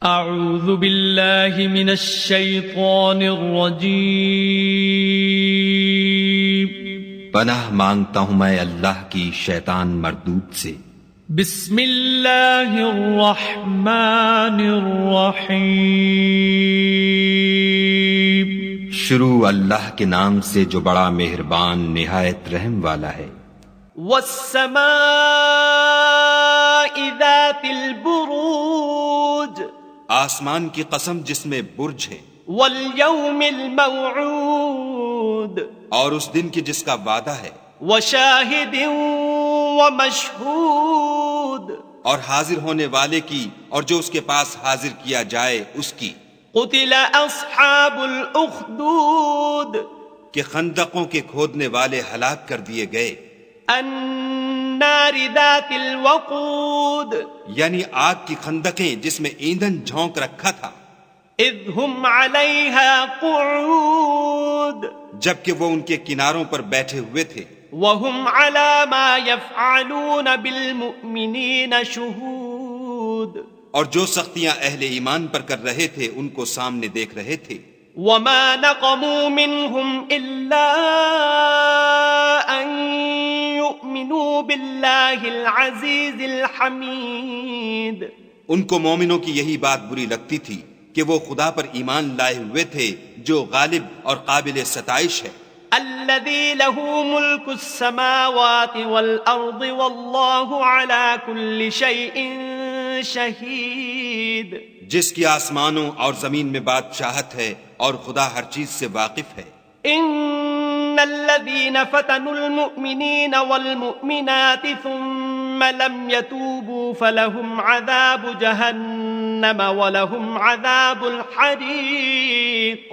اعوذ باللہ من الشیطان الرجیم، پناہ مانگتا ہوں میں اللہ کی شیطان مردود سے۔ بسم اللہ الرحمن الرحیم، شروع اللہ کے نام سے جو بڑا مہربان نہایت رحم والا ہے۔ والسماء ذات البروج، آسمان کی قسم جس میں برج ہے، والیوم الموعود، اور اس دن کی جس کا وعدہ ہے، وشاہد ومشہود، اور حاضر ہونے والے کی اور جو اس کے پاس حاضر کیا جائے اس کی۔ قتل اصحاب الاخدود، کہ خندقوں کے کھودنے والے ہلاک کر دیے گئے۔ النار ذات الوقود، یعنی آگ کی خندقیں جس میں ایندھن جھونک رکھا تھا۔ اذ هم علیہا قعود، جبکہ وہ ان کے کناروں پر بیٹھے ہوئے تھے۔ وهم على ما يفعلون بالمؤمنین شہود، اور جو سختیاں اہل ایمان پر کر رہے تھے ان کو سامنے دیکھ رہے تھے۔ وما نقموا منهم الا ان يؤمنوا بالله العزیز الحمید، ان کو مومنوں کی یہی بات بری لگتی تھی کہ وہ خدا پر ایمان لائے ہوئے تھے جو غالب اور قابل ستائش ہے۔ الذي له ملك السماوات والارض والله على كل شيء شهید، جس کی آسمانوں اور زمین میں بادشاہت ہے اور خدا ہر چیز سے واقف ہے۔ ان الذين فتنوا المؤمنين والمؤمنات ثم لم يتوبوا فلهم عذاب جهنم ولهم عذاب الحریق،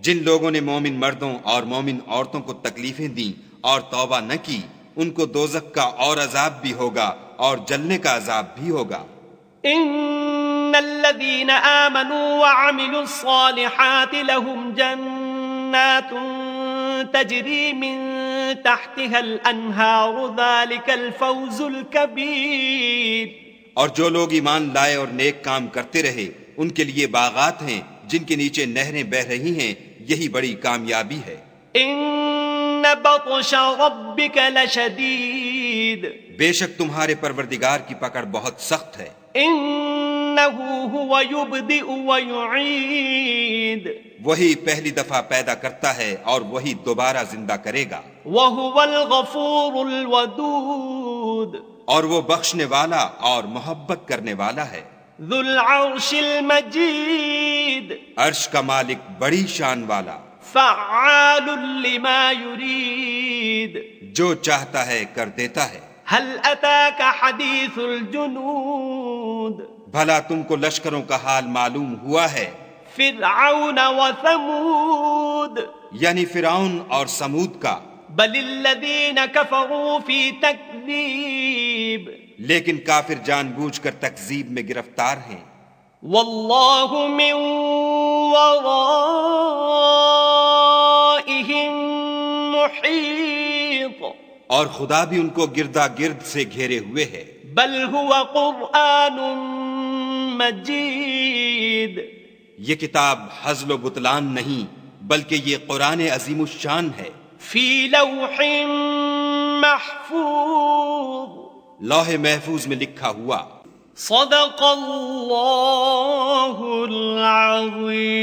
جن لوگوں نے مومن مردوں اور مومن عورتوں کو تکلیفیں دیں اور توبہ نہ کی ان کو دوزخ کا اور عذاب بھی ہوگا اور جلنے کا عذاب بھی ہوگا۔ ان الذين آمنوا وعملوا الصالحات لهم جنات تجری من تحتها الانہار ذلك الفوز الکبیر، اور جو لوگ ایمان لائے اور نیک کام کرتے رہے ان کے لیے باغات ہیں جن کے نیچے نہریں بہ رہی ہیں، یہی بڑی کامیابی ہے۔ ان بطش ربک لشدید، بے شک تمہارے پروردگار کی پکڑ بہت سخت ہے۔ انہ هو یبدئ ویعید، وہی پہلی دفعہ پیدا کرتا ہے اور وہی دوبارہ زندہ کرے گا۔ وهو الغفور الودود، اور وہ بخشنے والا اور محبت کرنے والا ہے۔ ذو العرش المجید، عرش کا مالک بڑی شان والا، فعال لما یرید، جو چاہتا ہے کر دیتا ہے۔ هل اتاک حدیث الجنود، بھلا تم کو لشکروں کا حال معلوم ہوا ہے؟ فرعون وثمود، یعنی فرعون اور سمود کا۔ بل الذین کفروا فی تکذیب، لیکن کافر جان بوجھ کر تکذیب میں گرفتار ہیں۔ واللہ من ورائہم محیط، اور خدا بھی ان کو گردا گرد سے گھیرے ہوئے ہے۔ بل هو قرآن مجید، یہ کتاب ہزل و بطلان نہیں بلکہ یہ قرآن عظیم الشان ہے۔ فی لوح محفوظ، لوح محفوظ میں لکھا ہوا۔ صدق اللہ العظیم۔